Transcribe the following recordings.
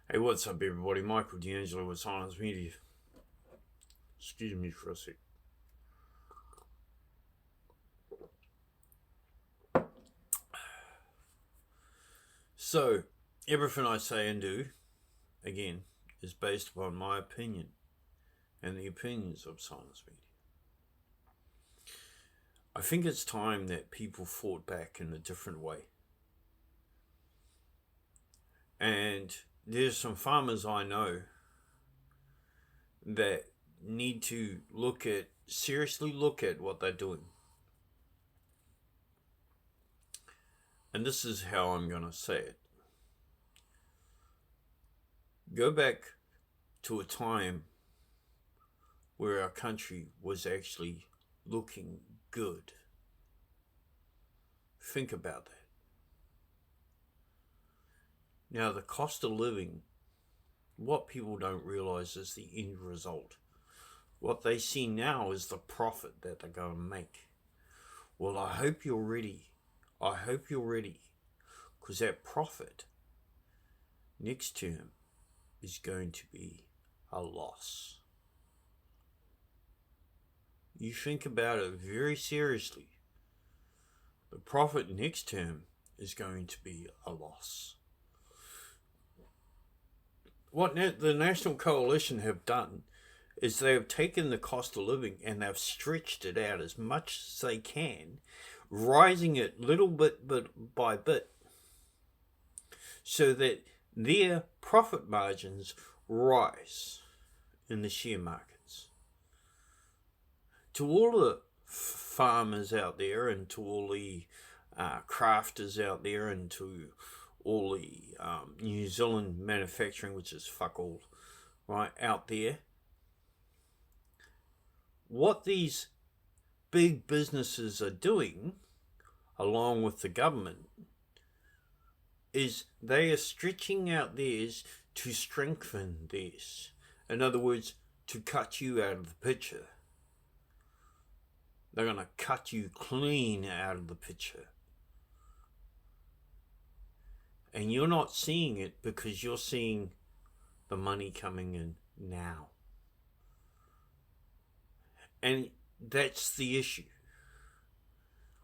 Hey, what's up, everybody? Michael D'Angelo with Silence Media. Excuse me for a sec. So, everything I say and do, again, is based upon my opinion and the opinions of Silence Media. I think it's time that people fought back in a different way. And there's some farmers I know that need to seriously look at what they're doing. And this is how I'm going to say it. Go back to a time where our country was actually looking good. Think about that. Now, the cost of living, what people don't realize is the end result. What they see now is the profit that they're going to make. Well, I hope you're ready. Because that profit next term is going to be a loss. You think about it very seriously. The profit next term is going to be a loss. What the National Coalition have done is they have taken the cost of living and they've stretched it out as much as they can, rising it little bit by bit, so that their profit margins rise in the share markets. To all the farmers out there, and to all the crafters out there, and to all the New Zealand manufacturing, which is fuck all, right, out there, what these big businesses are doing, along with the government, is they are stretching out theirs to strengthen theirs. In other words, to cut you out of the picture. They're going to cut you clean out of the picture. And you're not seeing it because you're seeing the money coming in now. And that's the issue.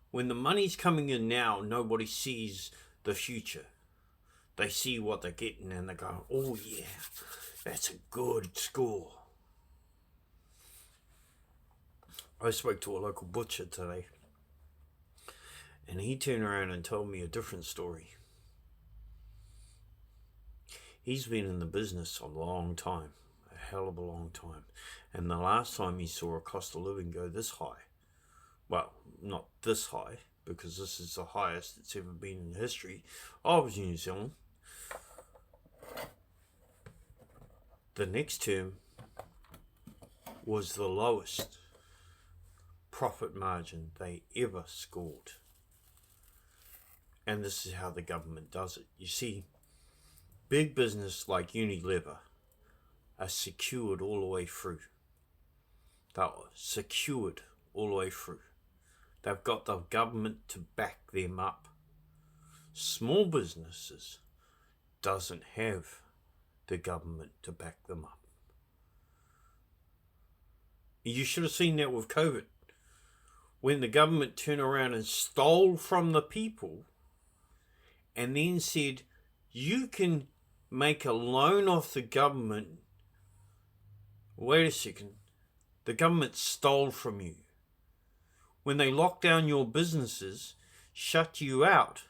When the money's coming in now, nobody sees the future. They see what they're getting and they go, oh yeah, that's a good score. I spoke to a local butcher today, and he turned around and told me a different story. He's been in the business a long time, a hell of a long time. And the last time he saw a cost of living go this high, well, not this high, because this is the highest it's ever been in history of New Zealand. The next term was the lowest profit margin they ever scored. And this is how the government does it. You see, big business like Unilever are secured all the way through. They're secured all the way through. They've got the government to back them up. Small businesses doesn't have the government to back them up. You should have seen that with COVID. When the government turned around and stole from the people and then said, you can make a loan off the government. Wait a second. The government stole from you. When they locked down your businesses, shut you out,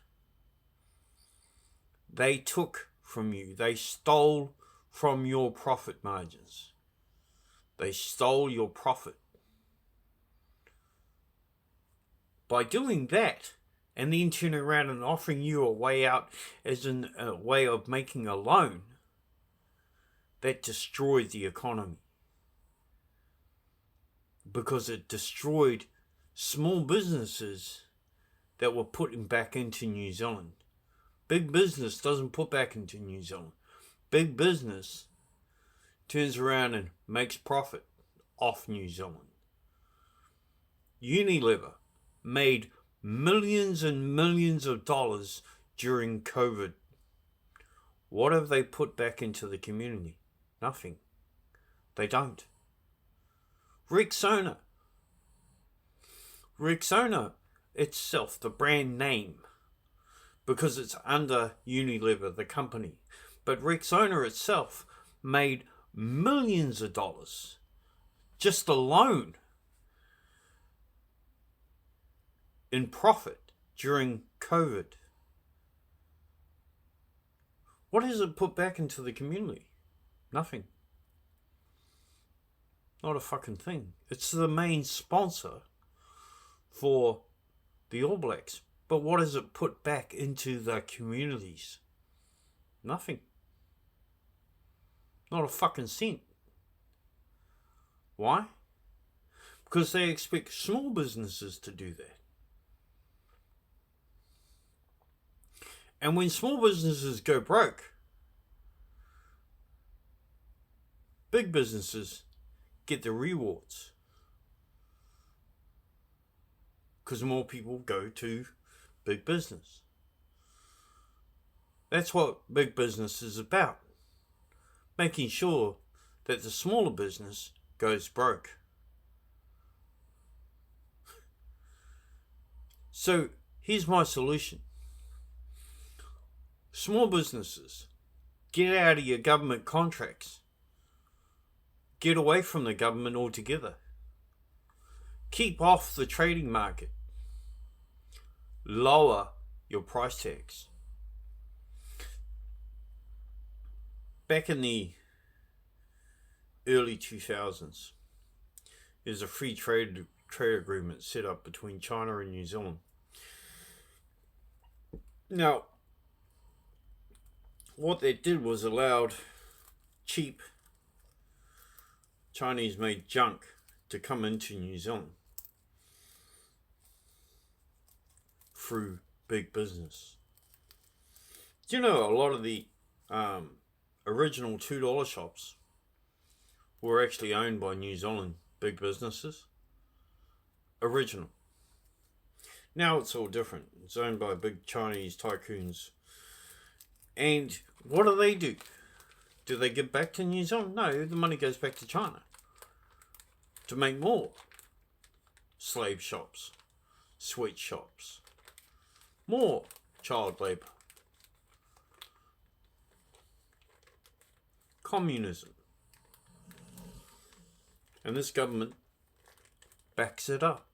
they took from you. They stole from your profit margins. They stole your profit. By doing that, and then turning around and offering you a way out as in a way of making a loan, that destroyed the economy. Because it destroyed small businesses that were putting back into New Zealand. Big business doesn't put back into New Zealand. Big business turns around and makes profit off New Zealand. Unilever made millions and millions of dollars during COVID. What have they put back into the community? Nothing. They don't. Rexona. Rexona itself, the brand name, because it's under Unilever, the company. But Rexona itself made millions of dollars just alone in profit during COVID. What has it put back into the community? Nothing. Not a fucking thing. It's the main sponsor for the All Blacks. But what has it put back into the communities? Nothing. Not a fucking cent. Why? Because they expect small businesses to do that. And when small businesses go broke, big businesses get the rewards. Because more people go to big business. That's what big business is about. Making sure that the smaller business goes broke. So here's my solution. Small businesses, get out of your government contracts. Get away from the government altogether. Keep off the trading market. Lower your price tags. Back in the early 2000s, there's a free trade agreement set up between China and New Zealand. Now, what that did was allowed cheap Chinese-made junk to come into New Zealand through big business. Do you know a lot of the original $2 shops were actually owned by New Zealand big businesses? Original. Now it's all different. It's owned by big Chinese tycoons. And what do? Do they give back to New Zealand? No, the money goes back to China to make more slave shops, sweatshops, more child labour. Communism. And this government backs it up.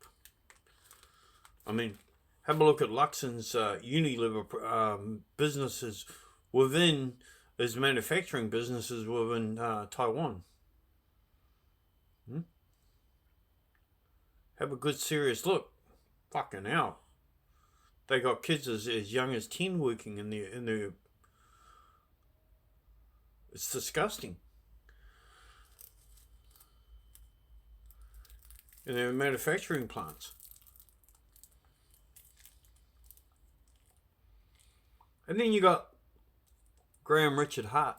I mean, have a look at Luxon's Unilever businesses within his manufacturing businesses within Taiwan. Have a good serious look. Fucking hell. They got kids as young as 10 working in their it's disgusting. In their manufacturing plants. And then you got Graham Richard Hart,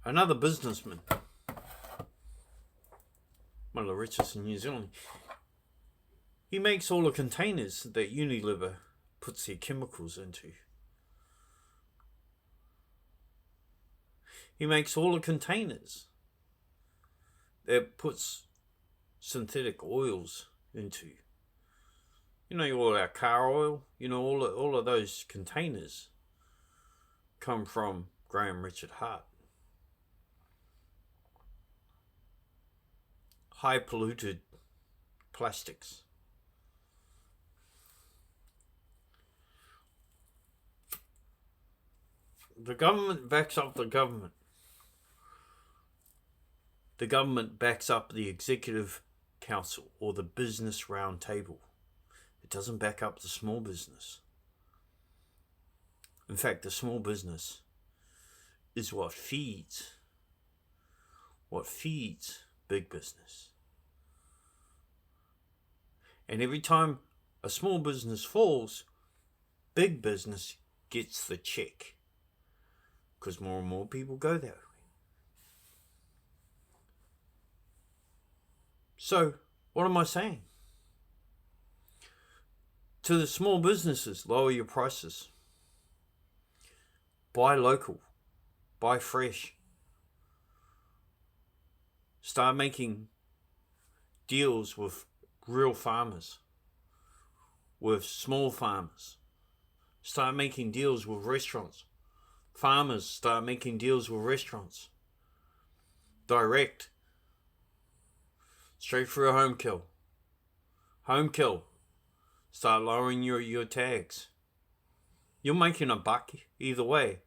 another businessman, one of the richest in New Zealand. He makes all the containers that Unilever puts their chemicals into. He makes all the containers that puts synthetic oils into. You know, all our car oil, you know, all of those containers come from Graham Richard Hart. High polluted plastics. The government backs up the government. The government backs up the executive council or the business round table. It doesn't back up the small business. In fact, the small business is what feeds big business. And every time a small business falls, big business gets the check. Because more and more people go that way. So, what am I saying? To the small businesses, lower your prices. Buy local. Buy fresh. Start making deals with real farmers, with small farmers. Start making deals with restaurants. Farmers start making deals with restaurants. Direct. Straight through a home kill. Home kill. Start lowering your tags. You're making a buck either way.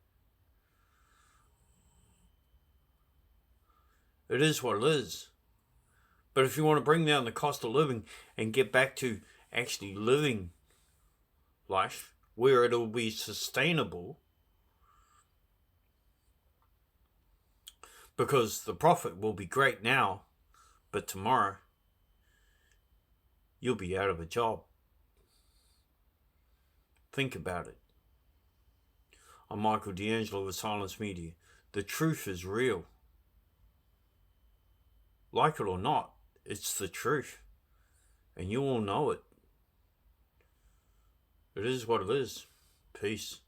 It is what it is. But if you want to bring down the cost of living and get back to actually living life where it'll be sustainable, because the profit will be great now, but tomorrow you'll be out of a job. Think about it. I'm Michael D'Angelo with Silence Media. The truth is real. Like it or not, it's the truth. And you all know it. It is what it is. Peace.